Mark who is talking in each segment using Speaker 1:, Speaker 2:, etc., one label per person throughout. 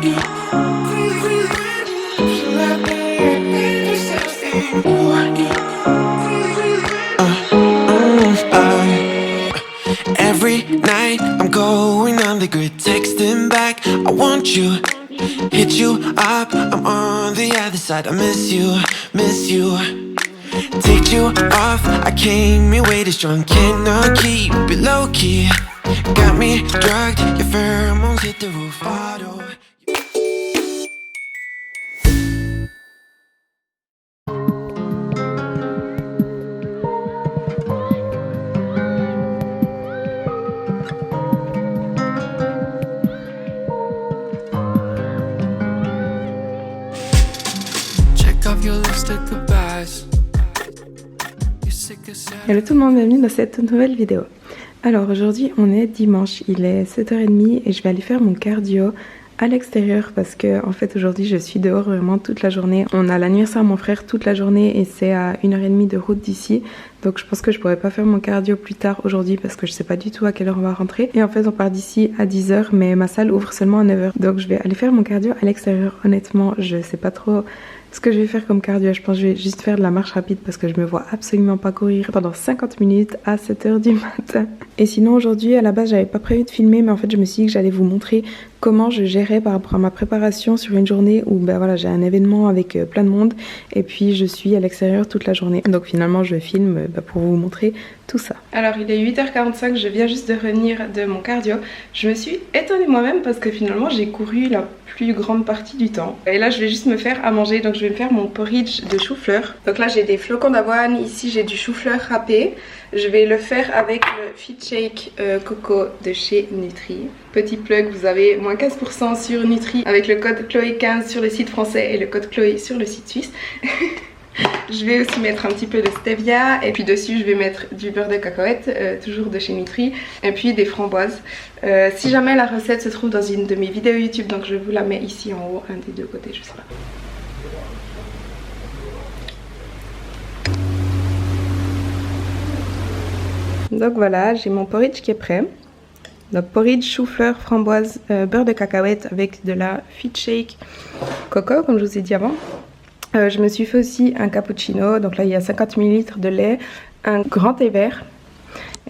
Speaker 1: Every night I'm going on the grid, texting back, I want you, hit you up, I'm on the other side, I miss you, miss you. Take you off, I came here way too strong, cannot keep it low key. Got me drugged, your pheromones hit the roof, auto.
Speaker 2: Hello tout le monde, bienvenue dans cette nouvelle vidéo. Alors aujourd'hui on est dimanche, il est 7h30 et je vais aller faire mon cardio à l'extérieur parce que en fait aujourd'hui je suis dehors vraiment toute la journée. On a l'anniversaire de mon frère toute la journée et c'est à 1h30 de route d'ici. Donc je pense que je pourrais pas faire mon cardio plus tard aujourd'hui parce que je sais pas du tout à quelle heure on va rentrer. Et en fait on part d'ici à 10h mais ma salle ouvre seulement à 9h. Donc je vais aller faire mon cardio à l'extérieur. Honnêtement je sais pas trop ce que je vais faire comme cardio. Je pense que je vais juste faire de la marche rapide parce que je me vois absolument pas courir pendant 50 minutes à 7h du matin. Et sinon aujourd'hui à la base j'avais pas prévu de filmer mais en fait je me suis dit que j'allais vous montrer comment je gérais par rapport à ma préparation sur une journée où ben voilà, j'ai un événement avec plein de monde et puis je suis à l'extérieur toute la journée. Donc finalement je filme pour vous montrer tout ça. Alors il est 8h45, je viens juste de revenir de mon cardio. Je me suis étonnée moi-même parce que finalement j'ai couru la plus grande partie du temps. Et là je vais juste me faire à manger, donc je vais me faire mon porridge de chou-fleur. Donc là j'ai des flocons d'avoine, ici j'ai du chou-fleur râpé. Je vais le faire avec le Fit Shake Coco de chez Nutri. Petit plug, vous avez moins 15% sur Nutri avec le code Chloé15 sur le site français et le code Chloé sur le site suisse. Je vais aussi mettre un petit peu de stevia et puis dessus je vais mettre du beurre de cacahuète, toujours de chez Nutri, et puis des framboises. Si jamais la recette se trouve dans une de mes vidéos YouTube, donc je vous la mets ici en haut, un des deux côtés, je sais pas. Donc voilà, j'ai mon porridge qui est prêt. Donc porridge, chou-fleur, framboise, beurre de cacahuète avec de la Fit Shake Coco, comme je vous ai dit avant. Je me suis fait aussi un cappuccino, donc là il y a 50 ml de lait, un grand thé vert.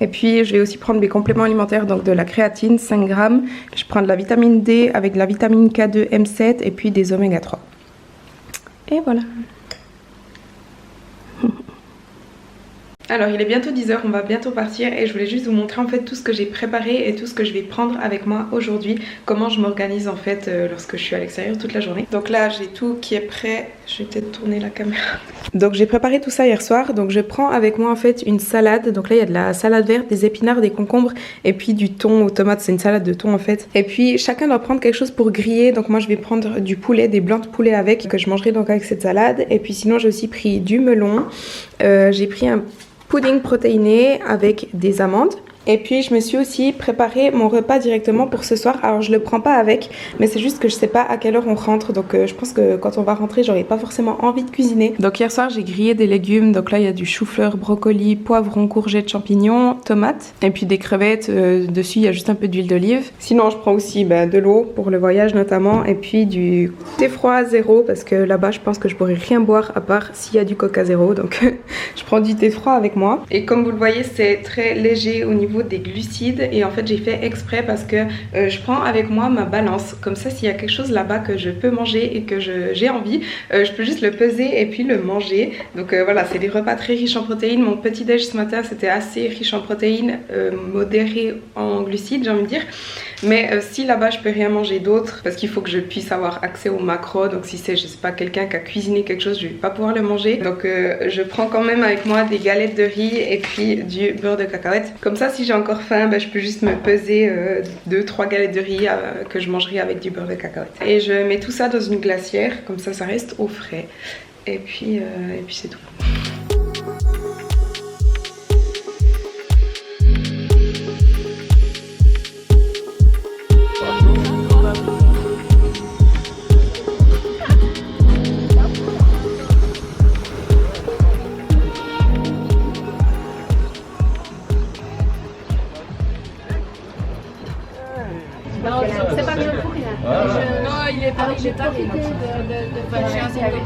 Speaker 2: Et puis je vais aussi prendre mes compléments alimentaires, donc de la créatine, 5 grammes. Je prends de la vitamine D avec de la vitamine K2, M7 et puis des oméga 3. Et voilà. Alors il est bientôt 10h, on va bientôt partir et je voulais juste vous montrer en fait tout ce que j'ai préparé et tout ce que je vais prendre avec moi aujourd'hui. Comment je m'organise en fait lorsque je suis à l'extérieur toute la journée. Donc là j'ai tout qui est prêt, je vais peut-être tourner la caméra. Donc j'ai préparé tout ça hier soir, donc je prends avec moi en fait une salade. Donc là il y a de la salade verte, des épinards, des concombres et puis du thon aux tomates, c'est une salade de thon en fait. Et puis chacun doit prendre quelque chose pour griller, donc moi je vais prendre du poulet, des blancs de poulet avec, que je mangerai donc avec cette salade. Et puis sinon j'ai aussi pris du melon, j'ai pris un pudding protéiné avec des amandes. Et puis je me suis aussi préparé mon repas directement pour ce soir. Alors je le prends pas avec, mais c'est juste que je sais pas à quelle heure on rentre. Donc je pense que quand on va rentrer, j'aurai pas forcément envie de cuisiner. Donc hier soir j'ai grillé des légumes. Donc là il y a du chou-fleur, brocoli, poivron, courgettes, champignons, tomates. Et puis des crevettes, dessus il y a juste un peu d'huile d'olive. Sinon je prends aussi de l'eau pour le voyage notamment. Et puis du thé froid zéro, parce que là-bas je pense que je pourrais rien boire à part s'il y a du coca zéro. Donc je prends du thé froid avec moi. Et comme vous le voyez c'est très léger au niveau des glucides et en fait j'ai fait exprès parce que je prends avec moi ma balance, comme ça s'il y a quelque chose là-bas que je peux manger et que j'ai envie, je peux juste le peser et puis le manger. Donc voilà, c'est des repas très riches en protéines. Mon petit déj ce matin c'était assez riche en protéines, modéré en glucides j'ai envie de dire. Mais si là-bas je peux rien manger d'autre, parce qu'il faut que je puisse avoir accès aux macros, donc si c'est je sais pas quelqu'un qui a cuisiné quelque chose, je vais pas pouvoir le manger. Donc je prends quand même avec moi des galettes de riz et puis du beurre de cacahuète. Comme ça si j'ai encore faim, je peux juste me peser 2-3 galettes de riz que je mangerai avec du beurre de cacahuète. Et je mets tout ça dans une glacière, comme ça reste au frais. Et puis c'est tout.
Speaker 3: Non, c'est pas bien pour rien. Non, il est pas, il est pas de faire avec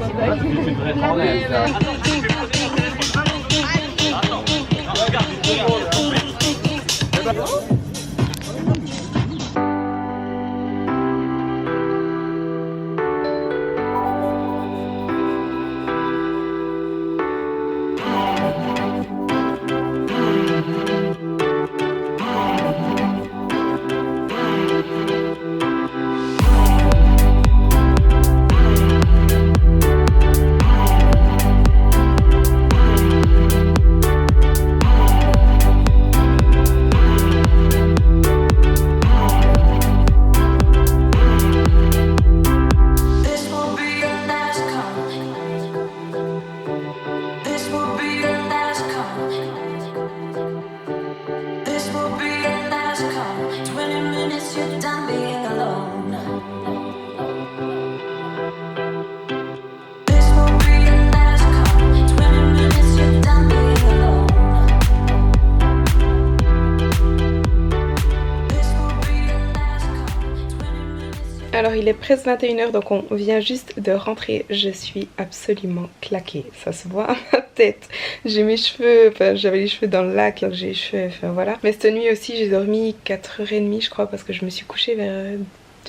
Speaker 3: Alors il est presque 21h donc on vient juste de rentrer. Je suis absolument claquée, ça se voit à ma tête. J'ai mes cheveux, enfin j'avais les cheveux dans le lac donc j'ai les cheveux, enfin voilà. Mais cette nuit aussi j'ai dormi 4h30 je crois parce que je me suis couchée vers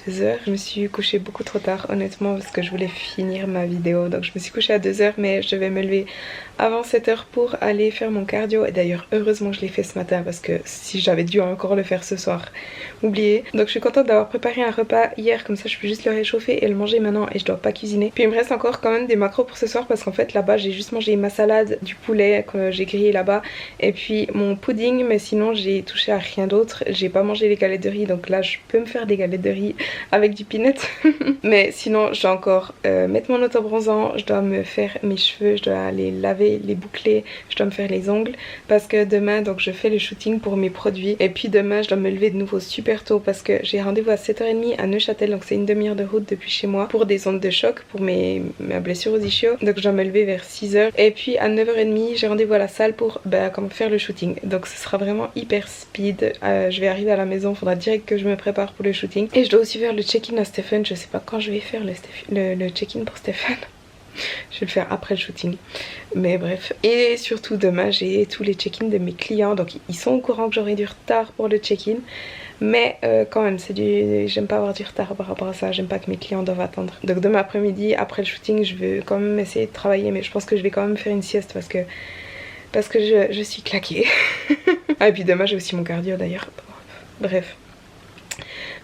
Speaker 3: 2h. Je me suis couchée beaucoup trop tard honnêtement parce que je voulais finir ma vidéo. Donc je me suis couchée à 2h mais je vais me lever avant 7h pour aller faire mon cardio. Et d'ailleurs heureusement je l'ai fait ce matin parce que si j'avais dû encore le faire ce soir, oublié. Donc je suis contente d'avoir préparé un repas hier, comme ça je peux juste le réchauffer et le manger maintenant et je dois pas cuisiner. Puis il me reste encore quand même des macros pour ce soir parce qu'en fait là-bas j'ai juste mangé ma salade, du poulet que j'ai grillé là-bas et puis mon pudding, mais sinon j'ai touché à rien d'autre. J'ai pas mangé les galettes de riz donc là je peux me faire des galettes de riz avec du peanut. Mais sinon je dois encore mettre mon autobronzant, je dois me faire mes cheveux, je dois les laver, les boucler, je dois me faire les ongles parce que demain donc je fais le shooting pour mes produits et puis demain je dois me lever de nouveau super tôt parce que j'ai rendez-vous à 7h30 à Neuchâtel, donc c'est une demi-heure de route depuis chez moi pour des ondes de choc pour ma blessure aux ischios. Donc je dois me lever vers 6h et puis à 9h30 j'ai rendez-vous à la salle pour faire le shooting. Donc ce sera vraiment hyper speed. Je vais arriver à la maison, il faudra direct que je me prépare pour le shooting et je dois aussi faire le check-in à Stéphane. Je sais pas quand je vais faire le check-in pour Stéphane. Je vais le faire après le shooting, mais bref. Et surtout demain j'ai tous les check-in de mes clients, donc ils sont au courant que j'aurai du retard pour le check-in, mais quand même j'aime pas avoir du retard par rapport à ça, j'aime pas que mes clients doivent attendre. Donc demain après-midi après le shooting je veux quand même essayer de travailler, mais je pense que je vais quand même faire une sieste parce que je suis claquée. Ah et puis demain j'ai aussi mon cardio d'ailleurs, bref.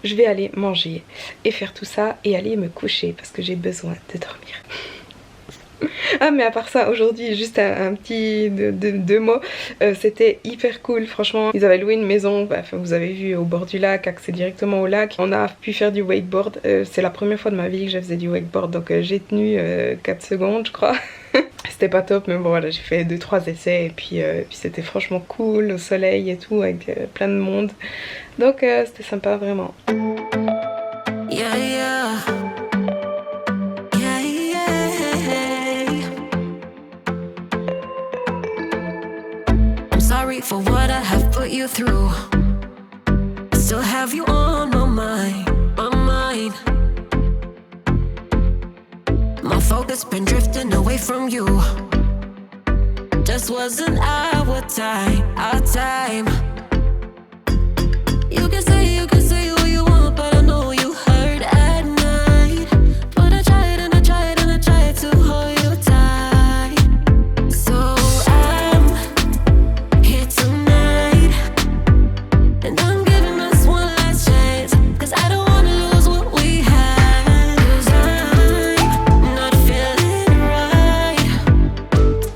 Speaker 3: Je vais aller manger et faire tout ça et aller me coucher parce que j'ai besoin de dormir. Ah mais à part ça aujourd'hui juste un petit deux mots, c'était hyper cool franchement. Ils avaient loué une maison, vous avez vu, au bord du lac, accès directement au lac. On a pu faire du wakeboard, c'est la première fois de ma vie que je faisais du wakeboard donc j'ai tenu 4 secondes je crois. C'était pas top mais bon voilà, j'ai fait 2-3 essais et puis c'était franchement cool au soleil et tout avec plein de monde, donc c'était sympa vraiment.
Speaker 4: Yeah, yeah. Sorry for what I have put you through. I still have you on my mind, my mind. My focus been drifting away from you. Just wasn't our time, our time. You can say what you want, but I know you hurt at night. But I tried and I tried and I tried to hold you tight. So I'm here tonight, and I'm giving us one last chance, 'cause I don't wanna lose what we had. 'Cause I'm not feeling right,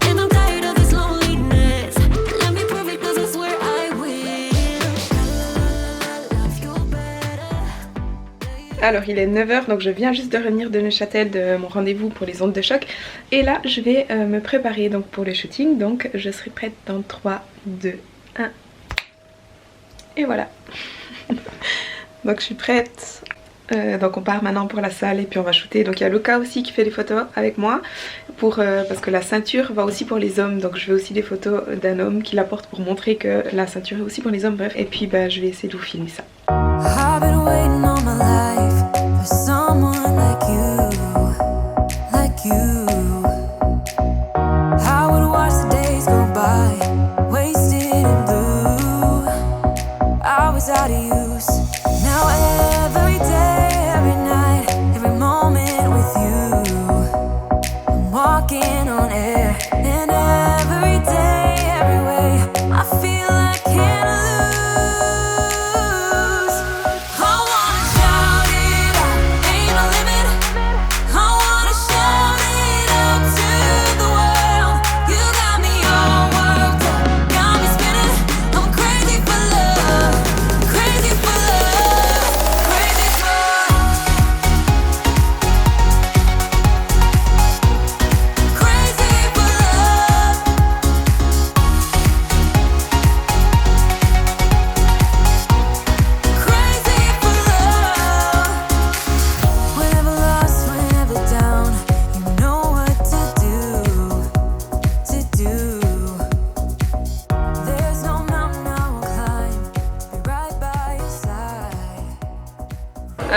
Speaker 4: and I'm tired of this loneliness. Let me prove it, 'cause I swear I will. I love you better.
Speaker 2: Alors il est 9h donc je viens juste de revenir de Neuchâtel de mon rendez-vous pour les ondes de choc. Et là je vais me préparer donc pour le shooting, donc je serai prête dans 3, 2, 1. Et voilà. Donc je suis prête. Donc on part maintenant pour la salle et puis on va shooter. Donc il y a Luca aussi qui fait des photos avec moi parce que la ceinture va aussi pour les hommes. Donc je veux aussi des photos d'un homme qui la porte pour montrer que la ceinture est aussi pour les hommes. Bref, et puis je vais essayer de vous filmer ça.
Speaker 4: I've been waiting all my life for someone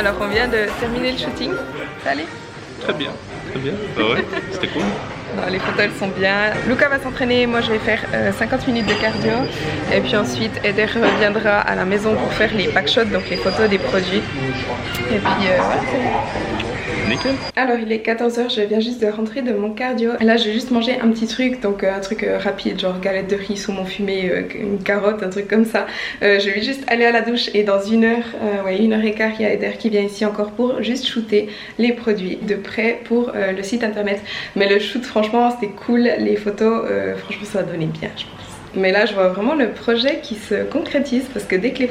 Speaker 3: Alors on vient de terminer le shooting. Ça allait?
Speaker 5: Très bien, très bien. Bah ouais, c'était cool.
Speaker 3: Non, les photos elles sont bien. Luca va s'entraîner, moi je vais faire 50 minutes de cardio. Et puis ensuite Eder reviendra à la maison pour faire les packshots, donc les photos des produits. Et puis voilà, c'est bon.
Speaker 5: Nickel.
Speaker 3: Alors il est 14h, je viens juste de rentrer de mon cardio. Là j'ai juste mangé un petit truc, donc un truc rapide, genre galette de riz, saumon fumé, une carotte, un truc comme ça. Je vais juste aller à la douche et dans 1 heure, ouais 1h15, il y a Eder qui vient ici encore pour juste shooter les produits de près pour le site internet. Mais le shoot franchement c'était cool, les photos franchement ça a donné bien je pense. Mais là je vois vraiment le projet qui se concrétise parce que dès que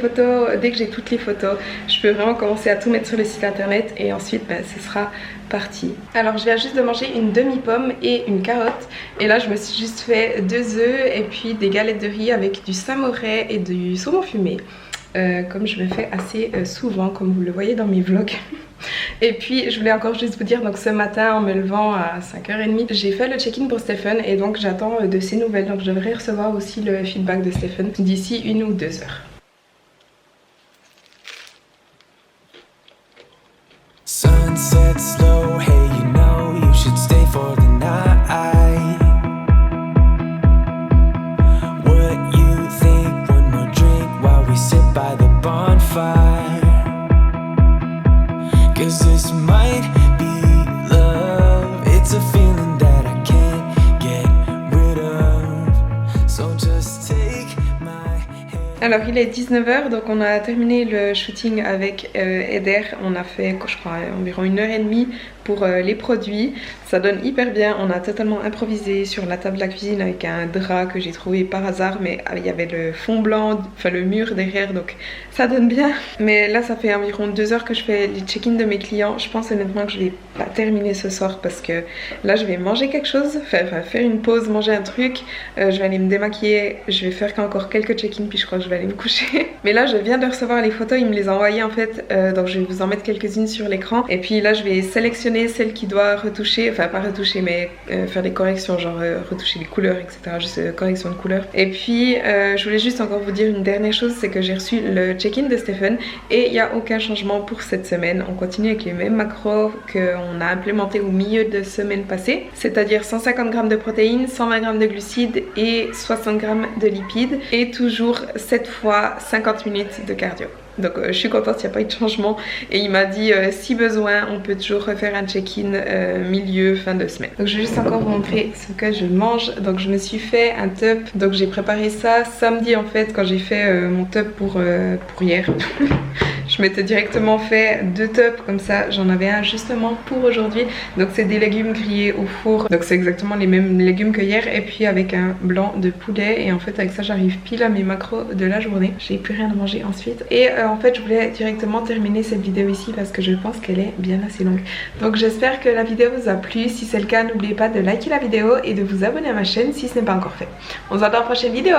Speaker 3: j'ai toutes les photos, je peux vraiment commencer à tout mettre sur le site internet et ensuite ce sera parti. Alors je viens juste de manger une demi-pomme et une carotte et là je me suis juste fait 2 œufs et puis des galettes de riz avec du samouraï et du saumon fumé. Comme je le fais assez souvent comme vous le voyez dans mes vlogs. Et puis je voulais encore juste vous dire, donc ce matin en me levant à 5h30 j'ai fait le check-in pour Stephen et donc j'attends de ses nouvelles, donc je devrais recevoir aussi le feedback de Stephen d'ici 1 ou 2 heures.
Speaker 1: Sunset slow, hey you know you should stay for the night. What you think, one more drink while we sit by the bonfire. Cause this might be love, it's a feeling that I can't get rid of. So just take my hand.
Speaker 3: Alors il est 19h, donc on a terminé le shooting avec Eder. On a fait je crois environ 1h30 pour les produits. Ça donne hyper bien, on a totalement improvisé sur la table de la cuisine avec un drap que j'ai trouvé par hasard, mais il y avait le fond blanc, enfin le mur derrière, donc ça donne bien. Mais là ça fait environ 2 heures que je fais les check-in de mes clients. Je pense honnêtement que je vais pas terminer ce soir parce que là je vais manger quelque chose, faire une pause, manger un truc, je vais aller me démaquiller, je vais faire encore quelques check-in puis je crois que je vais aller me coucher. Mais là je viens de recevoir les photos, il me les a envoyées en fait, donc je vais vous en mettre quelques-unes sur l'écran et puis là je vais sélectionner celle qui doit retoucher, enfin pas retoucher mais faire des corrections, genre retoucher les couleurs etc, juste correction de couleurs. Et puis je voulais juste encore vous dire une dernière chose, c'est que j'ai reçu le check-in de Stephen et il n'y a aucun changement pour cette semaine. On continue avec les mêmes macros qu'on a implémentés au milieu de semaine passée, c'est-à-dire 150 g de protéines, 120 g de glucides et 60 g de lipides et toujours 7 fois 50 minutes de cardio. Donc je suis contente, il n'y a pas eu de changement et il m'a dit si besoin on peut toujours refaire un check-in milieu fin de semaine. Donc je vais juste encore vous montrer ce que je mange. Donc je me suis fait un top, donc j'ai préparé ça samedi en fait quand j'ai fait mon top pour hier. Je m'étais directement fait 2 tops comme ça, j'en avais un justement pour aujourd'hui. Donc c'est des légumes grillés au four, donc c'est exactement les mêmes légumes que hier et puis avec un blanc de poulet et en fait avec ça j'arrive pile à mes macros de la journée. J'ai plus rien à manger ensuite et en fait je voulais directement terminer cette vidéo ici parce que je pense qu'elle est bien assez longue. Donc j'espère que la vidéo vous a plu, si c'est le cas n'oubliez pas de liker la vidéo et de vous abonner à ma chaîne si ce n'est pas encore fait. On se voit dans la prochaine vidéo.